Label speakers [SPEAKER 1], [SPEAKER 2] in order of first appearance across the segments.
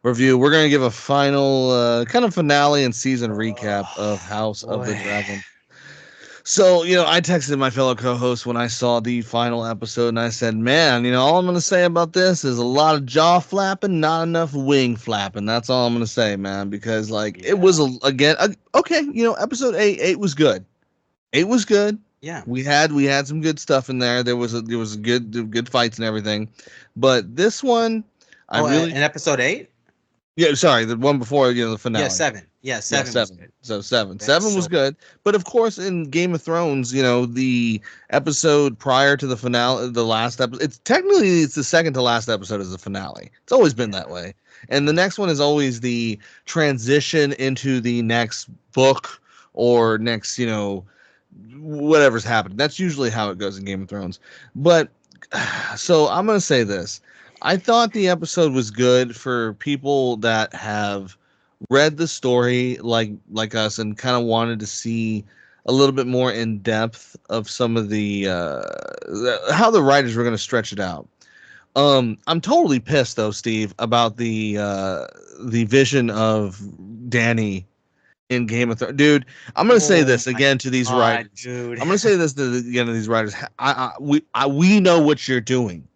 [SPEAKER 1] review. We're going to give a final kind of finale and season recap of
[SPEAKER 2] Oh,
[SPEAKER 1] House of the
[SPEAKER 2] boy.
[SPEAKER 1] Dragon. So, I texted my fellow co-host when I saw the final episode, and I said, man, all I'm going to say about this is a lot of jaw flapping, not enough wing flapping. That's all I'm going to say, man, because, like, it was,
[SPEAKER 2] Yeah.
[SPEAKER 1] okay, episode 8 was good. 8 was good.
[SPEAKER 2] Yeah.
[SPEAKER 1] We had some good stuff in there. There was good fights and everything. But this one, I
[SPEAKER 2] Oh,
[SPEAKER 1] really
[SPEAKER 2] in episode 8?
[SPEAKER 1] yeah, sorry, the one before, the
[SPEAKER 2] Yeah,
[SPEAKER 1] finale.
[SPEAKER 2] 7. Yeah,
[SPEAKER 1] Yeah,
[SPEAKER 2] 7 was
[SPEAKER 1] 7.
[SPEAKER 2] good.
[SPEAKER 1] So 7.
[SPEAKER 2] That's
[SPEAKER 1] 7 was
[SPEAKER 2] so
[SPEAKER 1] good. But of course, in Game of Thrones, the episode prior to the finale, the last episode, it's the second to last episode is the finale. It's always been
[SPEAKER 2] yeah.
[SPEAKER 1] that way. And the next one is always the transition into the next book or next, whatever's happening. That's usually how it goes in Game of Thrones. But so I'm going to say this. I thought the episode was good for people that have read the story like us and kind of wanted to see a little bit more in depth of some of how the writers were going to stretch it out. I'm totally pissed though, Steve, about the vision of Danny in Game of Thrones. Dude, I'm going to say
[SPEAKER 2] Oh
[SPEAKER 1] this
[SPEAKER 2] my
[SPEAKER 1] again to these
[SPEAKER 2] god,
[SPEAKER 1] writers.
[SPEAKER 2] dude.
[SPEAKER 1] I'm going to say this again to these writers. We know what you're doing.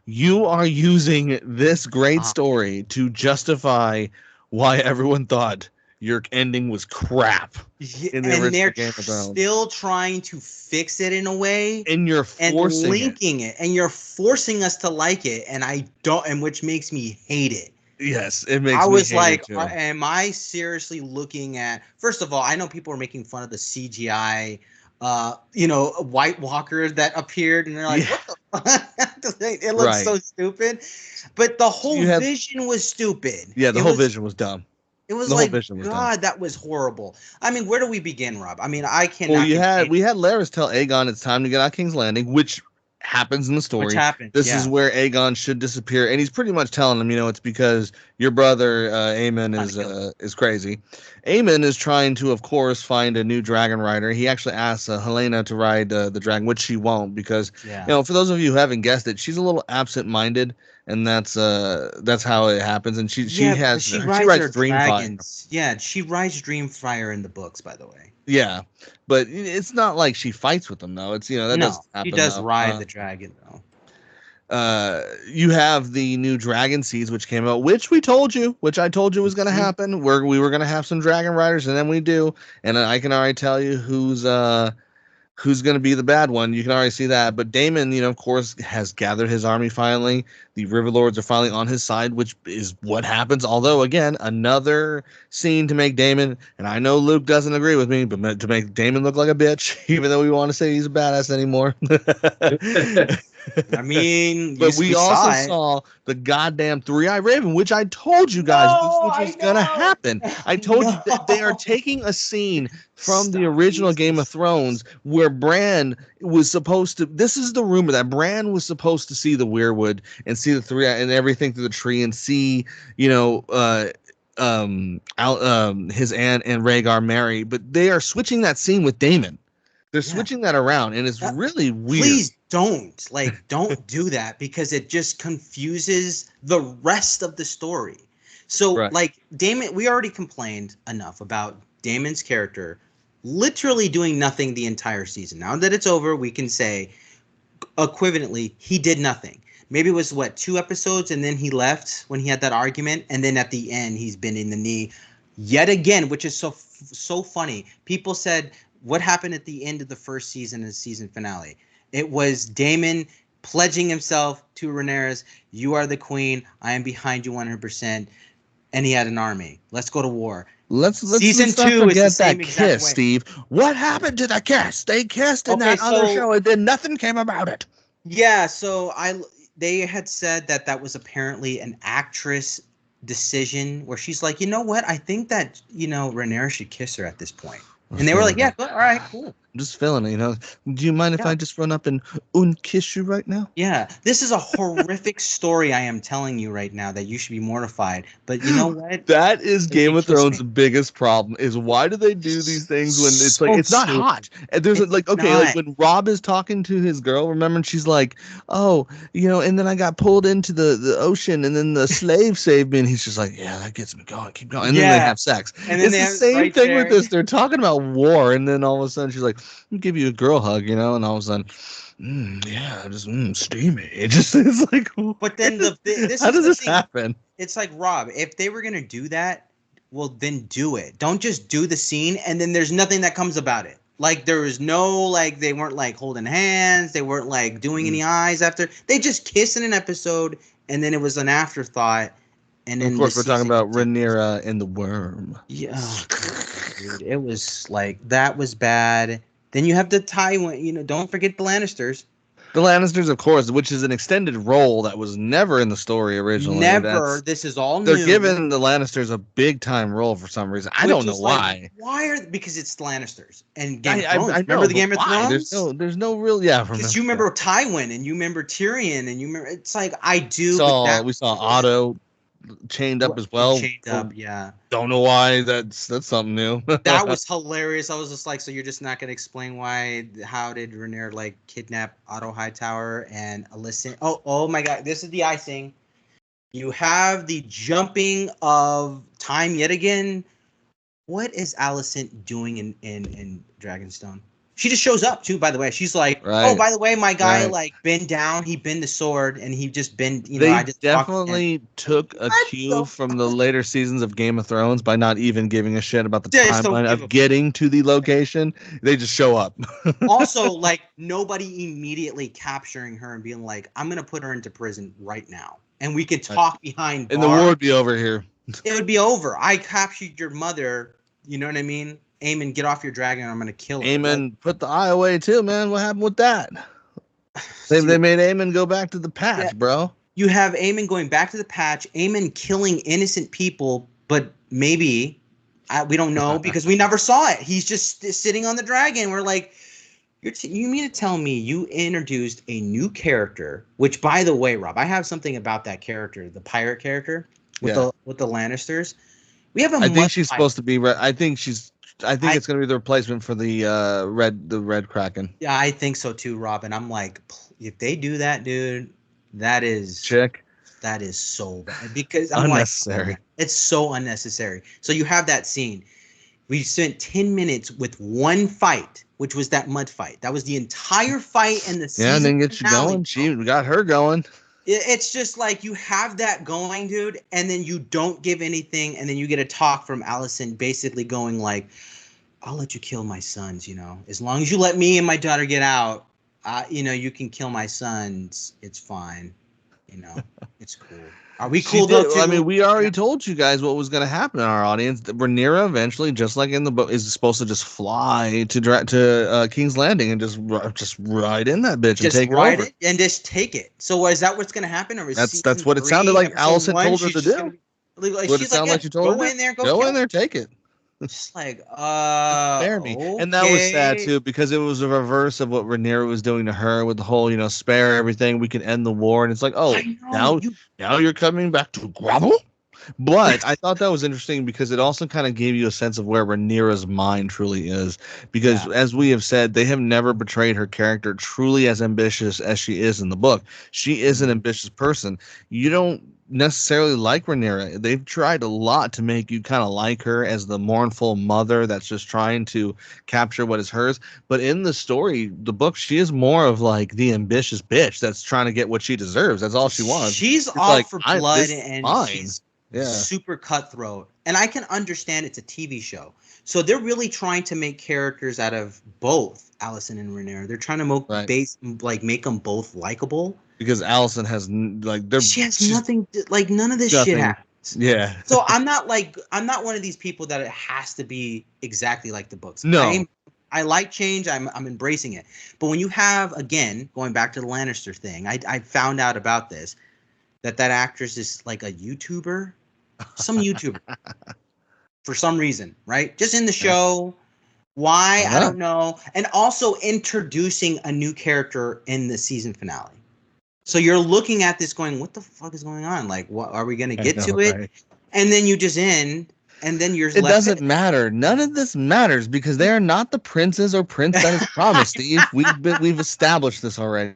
[SPEAKER 1] You are using this great
[SPEAKER 2] Uh,
[SPEAKER 1] story to justify why everyone thought your ending was crap
[SPEAKER 2] yeah,
[SPEAKER 1] in the
[SPEAKER 2] and
[SPEAKER 1] original
[SPEAKER 2] they're
[SPEAKER 1] Game of Thrones.
[SPEAKER 2] still trying to fix it in a way
[SPEAKER 1] And you're
[SPEAKER 2] and
[SPEAKER 1] forcing it.
[SPEAKER 2] linking it, and you're forcing us to like it, and I don't, and which makes me hate it.
[SPEAKER 1] Yes, it
[SPEAKER 2] I
[SPEAKER 1] makes me
[SPEAKER 2] was
[SPEAKER 1] hate it
[SPEAKER 2] like,
[SPEAKER 1] too.
[SPEAKER 2] am I seriously looking at? First of all, I know people are making fun of the CGI, White Walker that appeared, and they're like,
[SPEAKER 1] Yeah,
[SPEAKER 2] what the fuck? It looks
[SPEAKER 1] right.
[SPEAKER 2] so stupid. But the
[SPEAKER 1] So
[SPEAKER 2] whole
[SPEAKER 1] you had
[SPEAKER 2] vision was stupid.
[SPEAKER 1] yeah, the
[SPEAKER 2] It
[SPEAKER 1] whole
[SPEAKER 2] was
[SPEAKER 1] vision was dumb.
[SPEAKER 2] it was
[SPEAKER 1] The whole
[SPEAKER 2] like,
[SPEAKER 1] vision was dumb.
[SPEAKER 2] God, that was horrible. I mean, where do we begin, Rob? I mean, I
[SPEAKER 1] Well,
[SPEAKER 2] cannot continue.
[SPEAKER 1] we had Laris tell Aegon it's time to get out of King's Landing, which happens in the
[SPEAKER 2] Which
[SPEAKER 1] story.
[SPEAKER 2] happens,
[SPEAKER 1] This is
[SPEAKER 2] yeah.
[SPEAKER 1] where Aegon should disappear, and he's pretty much telling him, it's because your brother Aemon
[SPEAKER 2] Trying to kill him.
[SPEAKER 1] is crazy. Aemon is trying to, of course, find a new dragon rider. He actually asks Helena to ride the dragon, which she won't because,
[SPEAKER 2] Yeah.
[SPEAKER 1] for those of you who haven't guessed it, she's a little absent-minded, and that's how it happens. And
[SPEAKER 2] Yeah, but she
[SPEAKER 1] she
[SPEAKER 2] rides
[SPEAKER 1] rides
[SPEAKER 2] her
[SPEAKER 1] Dreamfire.
[SPEAKER 2] dragons. Yeah, she rides Dreamfire in the books, by the way.
[SPEAKER 1] Yeah, but it's not like she fights with them though. It's that
[SPEAKER 2] No,
[SPEAKER 1] doesn't
[SPEAKER 2] she
[SPEAKER 1] happen
[SPEAKER 2] does
[SPEAKER 1] though.
[SPEAKER 2] ride the dragon though.
[SPEAKER 1] You have the new dragon seeds which came out, which I told you was going to
[SPEAKER 2] Mhm.
[SPEAKER 1] happen. Where we were going to have some dragon riders, and then we do, and I can already tell you who's going to be the bad one. You can already see that. But Daemon, of course, has gathered his army finally. The River Lords are finally on his side, which is what happens. Although, again, another scene to make Daemon, and I know Luke doesn't agree with me, but to make Daemon look like a bitch, even though we want to say he's a badass anymore.
[SPEAKER 2] I mean,
[SPEAKER 1] But we
[SPEAKER 2] we
[SPEAKER 1] also
[SPEAKER 2] saw it.
[SPEAKER 1] saw the goddamn three-eyed raven, which I told you guys
[SPEAKER 2] No,
[SPEAKER 1] which
[SPEAKER 2] I
[SPEAKER 1] was gonna
[SPEAKER 2] know.
[SPEAKER 1] happen. I told you that they are
[SPEAKER 2] No.
[SPEAKER 1] taking a scene from the
[SPEAKER 2] Stop
[SPEAKER 1] original
[SPEAKER 2] using
[SPEAKER 1] Game of Thrones where Bran was supposed to. This is the rumor that Bran was supposed to see the weirwood and see the three and everything through the tree and see, his aunt and Rhaegar marry, but they are switching that scene with Daemon. They're
[SPEAKER 2] Yeah.
[SPEAKER 1] switching that around, and it's really weird.
[SPEAKER 2] Please don't. Like, don't do that because it just confuses the rest of the story. So,
[SPEAKER 1] Right.
[SPEAKER 2] like, Damon, we already complained enough about Damon's character literally doing nothing the entire season. Now that it's over, we can say equivalently, he did nothing. Maybe it was what, 2 episodes, and then he left when he had that argument, and then at the end he's bending the knee yet again, which is so funny. People said, what happened at the end of the first season and season finale? It was Daemon pledging himself to Rhaenyra, you are the queen, I am behind you 100%, and he had an army. Let's go to war.
[SPEAKER 1] Let's
[SPEAKER 2] Season
[SPEAKER 1] not
[SPEAKER 2] 2 is the
[SPEAKER 1] forget
[SPEAKER 2] same
[SPEAKER 1] that
[SPEAKER 2] exact
[SPEAKER 1] kiss,
[SPEAKER 2] way.
[SPEAKER 1] Steve. What happened to the kiss? They kissed in
[SPEAKER 2] Okay,
[SPEAKER 1] that other
[SPEAKER 2] so
[SPEAKER 1] show, and then nothing came about it.
[SPEAKER 2] yeah, so they had said that was apparently an actress decision where she's like, you know what? I think that Rhaenyra should kiss her at this point, and they were like, yeah, all right, cool.
[SPEAKER 1] I'm just feeling it, you know. Do you mind if
[SPEAKER 2] Yeah.
[SPEAKER 1] I just run up and kiss you right now?
[SPEAKER 2] Yeah, this is a horrific story I am telling you right now that you should be mortified. But you know what?
[SPEAKER 1] That is
[SPEAKER 2] If you
[SPEAKER 1] Game of
[SPEAKER 2] kiss
[SPEAKER 1] Thrones'
[SPEAKER 2] me,
[SPEAKER 1] biggest problem is why do they do these things when it's like
[SPEAKER 2] so
[SPEAKER 1] it's not
[SPEAKER 2] stupid.
[SPEAKER 1] hot? And there's
[SPEAKER 2] It's
[SPEAKER 1] like okay, like
[SPEAKER 2] not.
[SPEAKER 1] when Rob is talking to his girl, remember, and she's like, "Oh, you know," and then I got pulled into the ocean, and then the slave saved me, and he's just like, "Yeah, that gets me going, keep going," and then they
[SPEAKER 2] Yeah,
[SPEAKER 1] have sex.
[SPEAKER 2] and then
[SPEAKER 1] It's
[SPEAKER 2] they
[SPEAKER 1] the
[SPEAKER 2] have
[SPEAKER 1] same
[SPEAKER 2] right
[SPEAKER 1] thing with
[SPEAKER 2] there.
[SPEAKER 1] this. They're talking about war, and then all of a sudden she's like, "I'll give you a girl hug," you know, and all of a sudden. Yeah, just steamy. It just it's like,
[SPEAKER 2] But then this
[SPEAKER 1] how
[SPEAKER 2] is
[SPEAKER 1] does
[SPEAKER 2] the
[SPEAKER 1] this
[SPEAKER 2] thing.
[SPEAKER 1] happen?
[SPEAKER 2] It's like Rob, if they were gonna do that, well then do it. Don't just do the scene and then there's nothing that comes about it. Like there was no like they weren't like holding hands, they weren't like doing any eyes after. They just kissed in an episode and then it was an afterthought and
[SPEAKER 1] Of
[SPEAKER 2] then the
[SPEAKER 1] course, we're talking
[SPEAKER 2] season
[SPEAKER 1] about
[SPEAKER 2] continues.
[SPEAKER 1] Rhaenyra and the worm.
[SPEAKER 2] Yeah, oh, God, dude, it was like that was bad. Then you have the Tywin, don't forget the Lannisters.
[SPEAKER 1] The Lannisters, of course, which is an extended role that was never in the story originally.
[SPEAKER 2] Never. This is all
[SPEAKER 1] They're
[SPEAKER 2] new.
[SPEAKER 1] giving the Lannisters a big time role for some reason. I
[SPEAKER 2] Which
[SPEAKER 1] don't know
[SPEAKER 2] is like,
[SPEAKER 1] why.
[SPEAKER 2] because it's the Lannisters and Game
[SPEAKER 1] I,
[SPEAKER 2] of
[SPEAKER 1] I
[SPEAKER 2] Thrones.
[SPEAKER 1] I
[SPEAKER 2] Remember
[SPEAKER 1] know,
[SPEAKER 2] the
[SPEAKER 1] but
[SPEAKER 2] Game of
[SPEAKER 1] why?
[SPEAKER 2] Thrones?
[SPEAKER 1] There's no real
[SPEAKER 2] Because
[SPEAKER 1] remember
[SPEAKER 2] you
[SPEAKER 1] yeah.
[SPEAKER 2] remember Tywin and you remember Tyrion and you remember it's like I do, but
[SPEAKER 1] Saw
[SPEAKER 2] that
[SPEAKER 1] we saw Otto chained up as well.
[SPEAKER 2] chained
[SPEAKER 1] For
[SPEAKER 2] up, yeah.
[SPEAKER 1] don't know why. That's something new.
[SPEAKER 2] That was hilarious. I was just like, so you're just not gonna explain how did Rhaenyra like kidnap Otto Hightower and Alicent? Oh my God, this is the icing. You have the jumping of time yet again. What is Alicent doing in Dragonstone? She just shows up too, by the way. She's like, oh,
[SPEAKER 1] Right,
[SPEAKER 2] by the way, my guy
[SPEAKER 1] right.
[SPEAKER 2] like bend down, he bend the sword, and he just bend, I
[SPEAKER 1] They
[SPEAKER 2] just talked to him.
[SPEAKER 1] definitely took a
[SPEAKER 2] What
[SPEAKER 1] cue
[SPEAKER 2] the
[SPEAKER 1] from the later seasons of Game of Thrones by not even giving a shit about the
[SPEAKER 2] just don't
[SPEAKER 1] timeline
[SPEAKER 2] give
[SPEAKER 1] of
[SPEAKER 2] a
[SPEAKER 1] getting to the location. They just show up.
[SPEAKER 2] also like nobody immediately capturing her and being like, I'm gonna put her into prison right now. And we could talk behind
[SPEAKER 1] And the war
[SPEAKER 2] bars.
[SPEAKER 1] would be over here.
[SPEAKER 2] It would be over. I captured your mother, you know what I mean? Aemon, get off your dragon, or I'm gonna kill her. Like
[SPEAKER 1] Aemon put the eye away too, man. What happened with that? They
[SPEAKER 2] dude,
[SPEAKER 1] made Aemon go back to the
[SPEAKER 2] yeah,
[SPEAKER 1] patch, bro.
[SPEAKER 2] you have Aemon going back to the patch, Aemon killing innocent people, but maybe we don't know because we never saw it. He's just sitting on the dragon. We're like, you mean to tell me you introduced a new character? Which, by the way, Rob, I have something about that character, the pirate character with
[SPEAKER 1] Yeah.
[SPEAKER 2] the Lannisters. We have a
[SPEAKER 1] I think
[SPEAKER 2] mud
[SPEAKER 1] she's
[SPEAKER 2] pirate.
[SPEAKER 1] supposed to be. I think
[SPEAKER 2] I
[SPEAKER 1] it's going to be the replacement for the red Kraken
[SPEAKER 2] Yeah, I think so too, Rob. And I'm like, if they do that, dude, that is
[SPEAKER 1] chick.
[SPEAKER 2] that is so bad because I'm like, come on, man.
[SPEAKER 1] Unnecessary.
[SPEAKER 2] It's so unnecessary. So you have that scene. We spent 10 minutes with one fight, which was that mud fight. That was the entire fight in the
[SPEAKER 1] Yeah, and
[SPEAKER 2] season
[SPEAKER 1] then get you
[SPEAKER 2] finale,
[SPEAKER 1] going.
[SPEAKER 2] bro.
[SPEAKER 1] She got her going.
[SPEAKER 2] It's just like you have that going, dude, and then you don't give anything, and then you get a talk from Allison basically going like, I'll let you kill my sons, as long as you let me and my daughter get out, you can kill my sons. It's fine. It's cool. Are we
[SPEAKER 1] She
[SPEAKER 2] cool though
[SPEAKER 1] did. I
[SPEAKER 2] too?
[SPEAKER 1] mean, we already told you guys what was going to happen in our audience. Rhaenyra eventually, just like in the book, is supposed to just fly to King's Landing and just ride in that bitch and
[SPEAKER 2] Just
[SPEAKER 1] take it
[SPEAKER 2] write
[SPEAKER 1] over.
[SPEAKER 2] it and just take it. So is that what's gonna happen? Or is
[SPEAKER 1] That's
[SPEAKER 2] season
[SPEAKER 1] what it sounded
[SPEAKER 2] 3,
[SPEAKER 1] like.
[SPEAKER 2] episode
[SPEAKER 1] Allison
[SPEAKER 2] 1,
[SPEAKER 1] told her
[SPEAKER 2] she's
[SPEAKER 1] to
[SPEAKER 2] just gonna
[SPEAKER 1] do.
[SPEAKER 2] be like
[SPEAKER 1] What it
[SPEAKER 2] she's like,
[SPEAKER 1] sounded
[SPEAKER 2] yeah,
[SPEAKER 1] like you told her
[SPEAKER 2] go
[SPEAKER 1] to
[SPEAKER 2] in there,
[SPEAKER 1] do.
[SPEAKER 2] go
[SPEAKER 1] Go
[SPEAKER 2] kill
[SPEAKER 1] in
[SPEAKER 2] him.
[SPEAKER 1] there, take it.
[SPEAKER 2] Just like,
[SPEAKER 1] Spare me. And that was sad
[SPEAKER 2] okay.
[SPEAKER 1] too because it was a reverse of what Rhaenyra was doing to her with the whole, spare everything, we can end the war. And it's like, oh,
[SPEAKER 2] I know
[SPEAKER 1] now
[SPEAKER 2] you.
[SPEAKER 1] now you're coming back to grovel. But I thought that was interesting because it also kind of gave you a sense of where Rhaenyra's mind truly is. Because
[SPEAKER 2] Yeah.
[SPEAKER 1] as we have said, they have never portrayed her character truly as ambitious as she is in the book. She is an ambitious person. You don't necessarily like Rhaenyra. They've tried a lot to make you kind of like her as the mournful mother that's just trying to capture what is hers. But in the story, the book, she is more of like the ambitious bitch that's trying to get what she deserves. That's all she wants.
[SPEAKER 2] She's
[SPEAKER 1] It's like
[SPEAKER 2] off for blood
[SPEAKER 1] this is
[SPEAKER 2] and
[SPEAKER 1] mine.
[SPEAKER 2] she's
[SPEAKER 1] Yeah.
[SPEAKER 2] super cutthroat. And I can understand it's a TV show. So they're really trying to make characters out of both Allison and Rhaenyra. They're trying to
[SPEAKER 1] Right.
[SPEAKER 2] make them both likable.
[SPEAKER 1] Because Allison has
[SPEAKER 2] She has
[SPEAKER 1] she's
[SPEAKER 2] nothing like none of this shit
[SPEAKER 1] nothing.
[SPEAKER 2] happens.
[SPEAKER 1] Yeah.
[SPEAKER 2] So I'm not one of these people that it has to be exactly like the books.
[SPEAKER 1] No.
[SPEAKER 2] I like change. I'm embracing it. But when you have, again, going back to the Lannister thing, I found out about this, that actress is like a YouTuber, some YouTuber for some reason, right? Just in the show. Why? I don't know. And also introducing a new character in the season finale. So you're looking at this going, what the fuck is going on? Like, what are we going to get to it? Right? And then you just end, and then you're
[SPEAKER 1] It doesn't matter. None of this matters because they are not the princes or prince that is promised, Steve. We've established this already.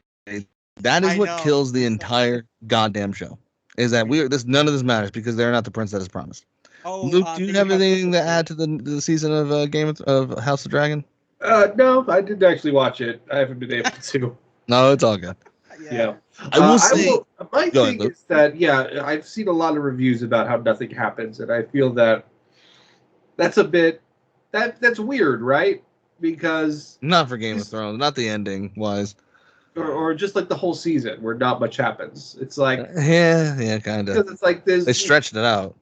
[SPEAKER 1] That is what kills the entire goddamn show. Is that none of this matters because they're not the prince that is promised. Oh, Luke, do you have anything to add to the season of of House of Dragon?
[SPEAKER 3] No, I didn't actually watch it. I haven't been able to.
[SPEAKER 1] No, it's all good.
[SPEAKER 3] Yeah.
[SPEAKER 1] I will say.
[SPEAKER 3] My thing is that I've seen a lot of reviews about how nothing happens, and I feel that that's a bit that's weird, right? Because
[SPEAKER 1] not for Game of Thrones, not the ending wise.
[SPEAKER 3] Or just like the whole season where not much happens. It's like
[SPEAKER 1] yeah, kind of.
[SPEAKER 3] Because it's like they
[SPEAKER 1] stretched it out.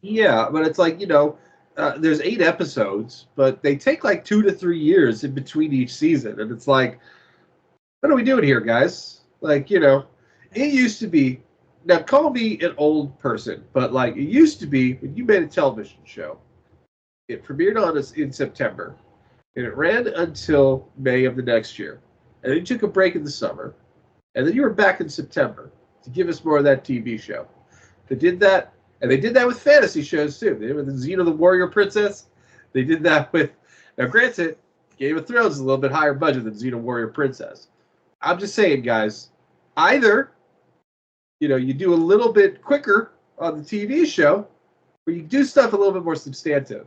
[SPEAKER 3] Yeah, but it's like there's 8 episodes, but they take like 2 to 3 years in between each season, and it's like, what are we doing here, guys? Like it used to be. Now call me an old person, but like it used to be when you made a television show. It premiered on us in September, and it ran until May of the next year. And then you took a break in the summer, and then you were back in September to give us more of that TV show. They did that, and they did that with fantasy shows too. They did with Xena the Warrior Princess. They did that with, now granted, Game of Thrones is a little bit higher budget than Xena Warrior Princess. I'm just saying, guys, either, you do a little bit quicker on the TV show, or you do stuff a little bit more substantive.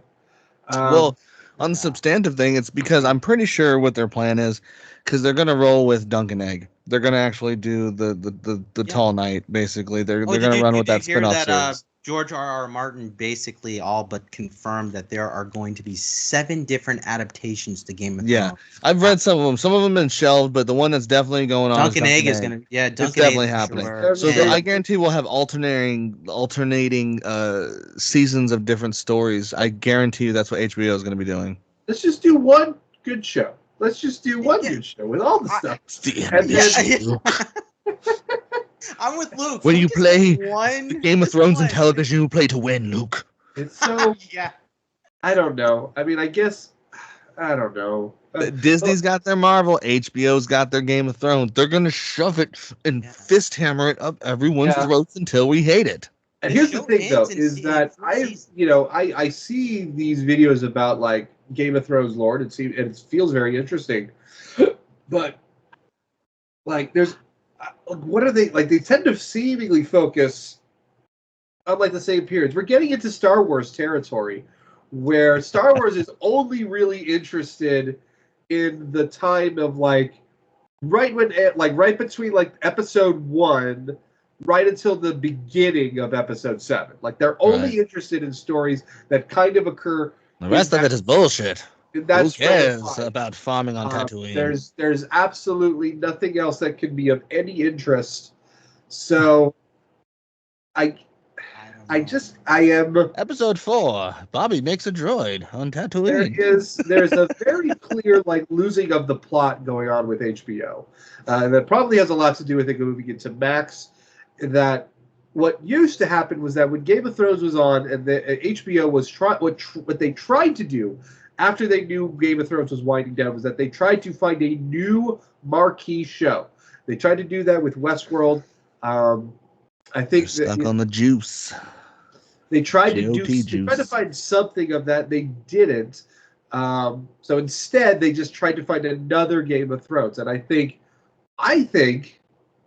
[SPEAKER 1] Well, on the substantive thing, it's because I'm pretty sure what their plan is, because they're gonna roll with Dunk and Egg. They're gonna actually do the Tall Night, basically. They're gonna run with that spin-off series.
[SPEAKER 2] George R.R. Martin basically all but confirmed that there are going to be 7 different adaptations to Game of Thrones.
[SPEAKER 1] Yeah, I've read some of them. Some of them have been shelved, but the one that's definitely going on
[SPEAKER 2] Dunk and Egg is going to,
[SPEAKER 1] it's definitely happening. Sure. So I guarantee we'll have alternating seasons of different stories. I guarantee you that's what HBO is going to be doing.
[SPEAKER 3] Let's just do one good show. Let's just do one good show with all the stuff.
[SPEAKER 2] I'm with Luke.
[SPEAKER 1] When you play Game of Thrones and television, you play to win, Luke.
[SPEAKER 3] It's so yeah. I don't know. I mean, I guess I don't know.
[SPEAKER 1] Disney's got their Marvel, HBO's got their Game of Thrones. They're gonna shove it and fist hammer it up everyone's throats until we hate it.
[SPEAKER 3] And here's the thing, though, is that I see these videos about like Game of Thrones lore, and it feels very interesting, but like there's. What are they like? They tend to seemingly focus on like the same periods. We're getting into Star Wars territory, where Star Wars is only really interested in the time of right between like Episode 1, right until the beginning of Episode 7. Like they're only interested in stories that kind of occur.
[SPEAKER 1] The rest of it is bullshit. Who cares about farming on Tatooine?
[SPEAKER 3] There's absolutely nothing else that can be of any interest. So, I am.
[SPEAKER 1] Episode 4. Bobby makes a droid on Tatooine.
[SPEAKER 3] There's a very clear losing of the plot going on with HBO, and that probably has a lot to do with it moving into Max. That what used to happen was that when Game of Thrones was on and the HBO was what they tried to do. After they knew Game of Thrones was winding down, was that they tried to find a new marquee show. They tried to do that with Westworld. I think
[SPEAKER 1] stuck on the juice.
[SPEAKER 3] They tried to find something of that. They didn't. So instead, they just tried to find another Game of Thrones. And I think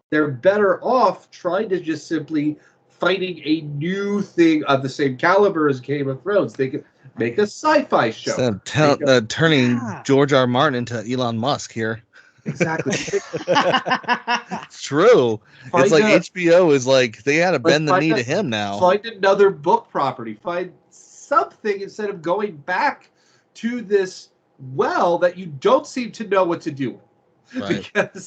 [SPEAKER 3] they're better off trying to just simply finding a new thing of the same caliber as Game of Thrones. They could make a sci-fi show.
[SPEAKER 1] Instead of turning George R. Martin into Elon Musk here.
[SPEAKER 3] Exactly.
[SPEAKER 1] It's true. It's like HBO is like, they had to bend the knee to him now.
[SPEAKER 3] Find another book property. Find something instead of going back to this well that you don't seem to know what to do with.
[SPEAKER 1] Right.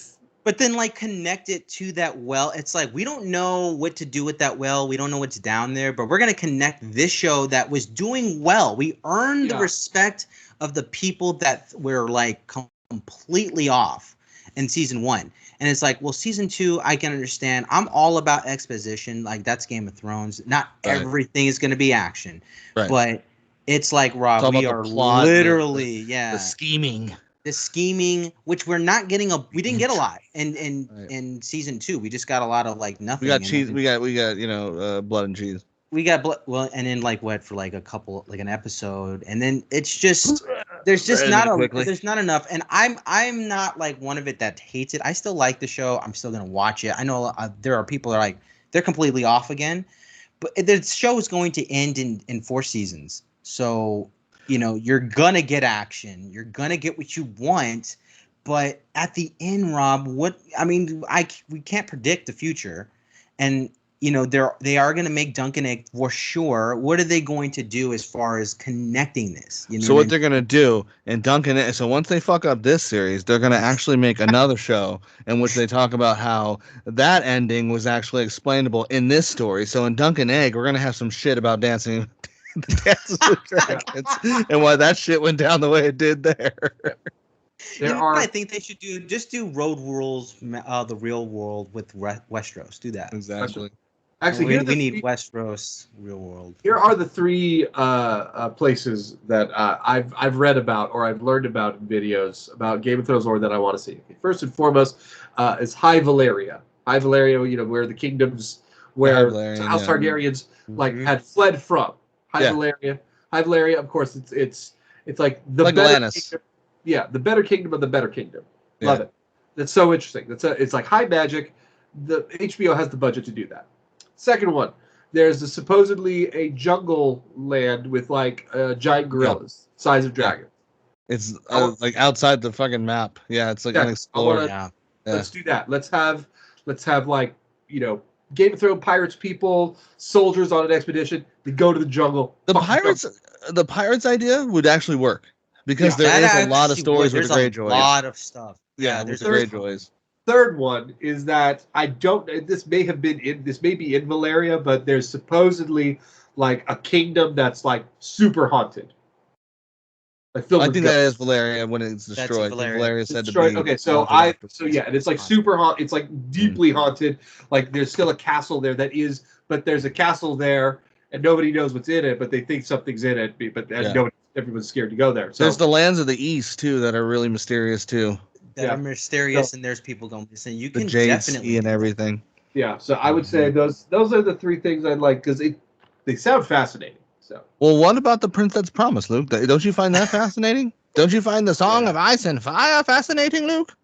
[SPEAKER 2] But then, connect it to that well. It's like, we don't know what to do with that well. We don't know what's down there. But we're going to connect this show that was doing well. We earned the respect of the people that were, completely off in Season 1. And it's like, well, Season 2, I can understand. I'm all about exposition. That's Game of Thrones. Not everything is going to be action.
[SPEAKER 1] Right.
[SPEAKER 2] But It's like, Rob,
[SPEAKER 1] It's all
[SPEAKER 2] we
[SPEAKER 1] about
[SPEAKER 2] are
[SPEAKER 1] the plot,
[SPEAKER 2] literally,
[SPEAKER 1] the scheming.
[SPEAKER 2] the scheming, which we're not getting we didn't get a lot in
[SPEAKER 1] Right.
[SPEAKER 2] season 2. We just got a lot of like nothing.
[SPEAKER 1] We got
[SPEAKER 2] and
[SPEAKER 1] cheese.
[SPEAKER 2] then
[SPEAKER 1] We got blood and cheese.
[SPEAKER 2] we got well, and then like what for like a couple, like an episode, and then it's just there's just not there's not enough. And I'm not like one of it that hates it. I still like the show. I'm still gonna watch it. I know there are people that are like they're completely off again, but the show is going to end in 4 seasons. So you're gonna get action. You're gonna get what you want. But at the end, Rob, we can't predict the future, and they are going to make Dunk and Egg for sure. What are they going to do as far as connecting this?
[SPEAKER 1] So what they're gonna do in Dunk and Egg, so once they fuck up this series, they're gonna actually make another show in which they talk about how that ending was actually explainable in this story. So in Dunk and Egg, we're gonna have some shit about dancing. Dances with Dragons and why that shit went down the way it did there.
[SPEAKER 2] I think they should do Road Rules, the real world with Westeros. Do that.
[SPEAKER 1] Exactly.
[SPEAKER 3] Actually,
[SPEAKER 2] we need Westeros real world.
[SPEAKER 3] Here are the 3 places that I've read about or I've learned about in videos about Game of Thrones lore that I want to see. First and foremost is High Valyria. High Valyria, where the kingdoms where House Targaryens had fled from. High Valyria. High Valyria, of course, it's like the
[SPEAKER 1] like
[SPEAKER 3] better
[SPEAKER 1] Atlantis.
[SPEAKER 3] kingdom. Yeah, the better kingdom of the better kingdom. Love it. That's so interesting. It's like high magic. The HBO has the budget to do that. Second one, there's supposedly a jungle land with like giant gorillas, size of dragons.
[SPEAKER 1] It's like outside the fucking map. Yeah, it's like unexplored.
[SPEAKER 3] Let's do that. Let's have like Game of Thrones pirates, people, soldiers on an expedition. They go to the jungle.
[SPEAKER 1] The pirates idea would actually work because there is a lot of stories with the Greyjoys.
[SPEAKER 2] A lot of stuff.
[SPEAKER 1] Yeah, there's the Greyjoys.
[SPEAKER 3] Third one is that this may be in Valyria, but there's supposedly like a kingdom that's like super haunted.
[SPEAKER 1] I think that is Valyria when it's destroyed. Valyria said
[SPEAKER 3] destroyed.
[SPEAKER 1] To be.
[SPEAKER 3] Okay, and it's like super haunted. It's like deeply haunted. Like there's still a castle there but there's a castle there and nobody knows what's in it, but they think something's in it. But everyone's scared to go there. So
[SPEAKER 1] there's the lands of the east too that are really mysterious too.
[SPEAKER 2] That are mysterious, and there's people going missing. You can
[SPEAKER 1] definitely and everything.
[SPEAKER 3] Yeah, so I would say those are the 3 things I'd like because they sound fascinating. So
[SPEAKER 1] well, what about the Prince That's Promised, Luke? Don't you find that fascinating? Don't you find the Song of Ice and Fire fascinating, Luke?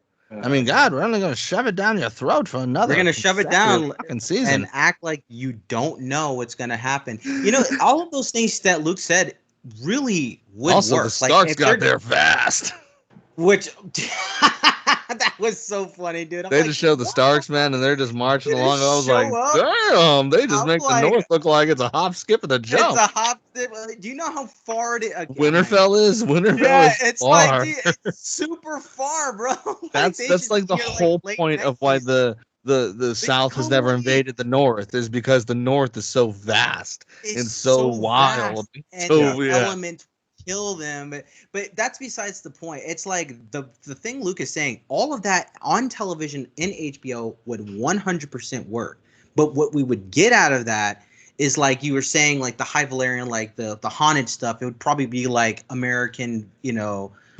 [SPEAKER 1] I mean, God, we're only going to shove it down your throat for another.
[SPEAKER 2] We're going to shove it down
[SPEAKER 1] season
[SPEAKER 2] and act like you don't know what's going to happen. All of those things that Luke said really would
[SPEAKER 1] also,
[SPEAKER 2] work.
[SPEAKER 1] The Starks got there fast.
[SPEAKER 2] Which that was so funny, dude.
[SPEAKER 1] They just showed the Starks, man, and they're just marching along. I was like, damn, they just make the North look like it's a hop, skip, and a jump.
[SPEAKER 2] It's a hop, skip. Do you know how far it is?
[SPEAKER 1] Winterfell is?
[SPEAKER 2] It's
[SPEAKER 1] far.
[SPEAKER 2] like, dude, it's super far, bro.
[SPEAKER 1] That's like the whole point of why the South has never invaded the North is because the North is so vast and so wild.
[SPEAKER 2] And the element kill them, but that's besides the point. It's like the thing Luke is saying, all of that on television in HBO would 100% work, but what we would get out of that is like you were saying, like the High Valyrian, like the haunted stuff. It would probably be like American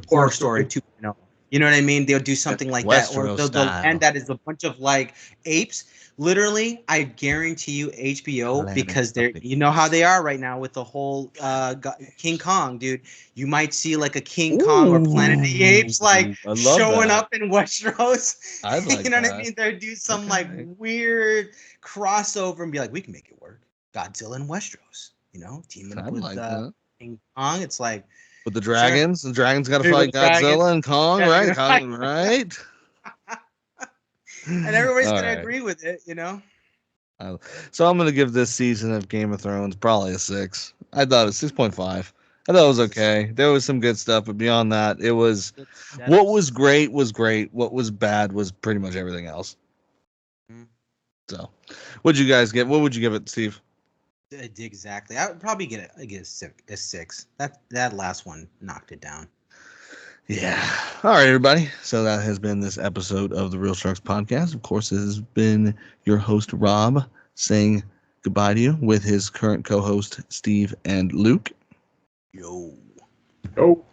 [SPEAKER 2] Horror Story 2.0. You know what I mean? They'll do something like that, or and that is a bunch of like apes. Literally, I guarantee you, HBO, because they're how they are right now with the whole King Kong, dude. You might see like a King Kong or Planet of the Apes like showing up in Westeros.
[SPEAKER 1] Like
[SPEAKER 2] you know what I mean? They'll do some like weird crossover and be like, we can make it work. Godzilla and Westeros, teaming up with King Kong. It's like
[SPEAKER 1] with the dragons. The dragons got to fight Godzilla and Kong, right? Right.
[SPEAKER 2] And everybody's going to agree with it,
[SPEAKER 1] So I'm going to give this season of Game of Thrones probably a 6. I thought it was 6.5. I thought it was okay. There was some good stuff, but beyond that, it was what was great was great. What was bad was pretty much everything else. So, what'd you guys get? What would you give it, Steve?
[SPEAKER 2] Exactly. I would probably get a 6. That last one knocked it down.
[SPEAKER 1] Yeah. All right, everybody. So that has been this episode of the Real Sharks Podcast. Of course, it has been your host, Rob, saying goodbye to you with his current co-host, Steve and Luke.
[SPEAKER 2] Yo.
[SPEAKER 3] Oh,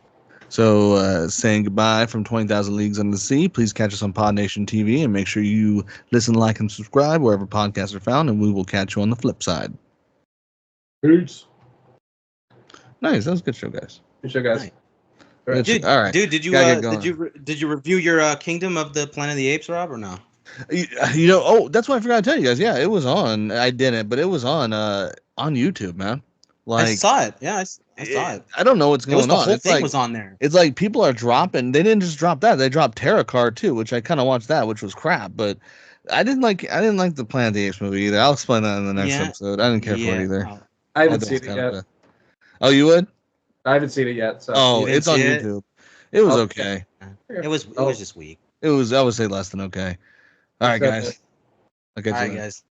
[SPEAKER 1] So, saying goodbye from 20,000 Leagues Under the Sea. Please catch us on Pod Nation TV and make sure you listen, like, and subscribe wherever podcasts are found, and we will catch you on the flip side.
[SPEAKER 3] peace.
[SPEAKER 1] Nice. That was a good show, guys.
[SPEAKER 3] Good show, guys.
[SPEAKER 2] Nice.
[SPEAKER 3] All right.
[SPEAKER 2] Dude,
[SPEAKER 1] All right.
[SPEAKER 2] dude, did you
[SPEAKER 1] Gotta get going.
[SPEAKER 2] did you review your Kingdom of the Planet of the Apes, Rob, or no?
[SPEAKER 1] You know, oh, that's what I forgot to tell you guys. Yeah, it was on. I didn't, but it was on YouTube, man. Like,
[SPEAKER 2] I saw it. Yeah, I saw it.
[SPEAKER 1] I don't know what's
[SPEAKER 2] It was
[SPEAKER 1] going
[SPEAKER 2] the
[SPEAKER 1] on.
[SPEAKER 2] whole
[SPEAKER 1] It's
[SPEAKER 2] thing
[SPEAKER 1] like
[SPEAKER 2] was on there.
[SPEAKER 1] it's like people are dropping. They didn't just drop that. They dropped Terra Card too, which I kind of watched that, which was crap. But I didn't like the Planet of the Apes movie either. I'll explain that in the next
[SPEAKER 2] Yeah.
[SPEAKER 1] episode. I didn't care for it either.
[SPEAKER 2] Oh.
[SPEAKER 3] I haven't
[SPEAKER 1] thought
[SPEAKER 3] seen
[SPEAKER 1] was
[SPEAKER 3] it
[SPEAKER 1] kind of
[SPEAKER 3] yet.
[SPEAKER 1] Oh, you would?
[SPEAKER 3] I haven't seen it yet. So.
[SPEAKER 1] Oh,
[SPEAKER 2] You didn't
[SPEAKER 1] it's on
[SPEAKER 2] see it?
[SPEAKER 1] YouTube. It was
[SPEAKER 3] Oh,
[SPEAKER 1] okay.
[SPEAKER 2] It was just weak.
[SPEAKER 1] It was, I would say, less than okay. All right,
[SPEAKER 3] Except
[SPEAKER 1] guys. I'll catch
[SPEAKER 2] All
[SPEAKER 1] you
[SPEAKER 2] right,
[SPEAKER 1] then.
[SPEAKER 2] guys.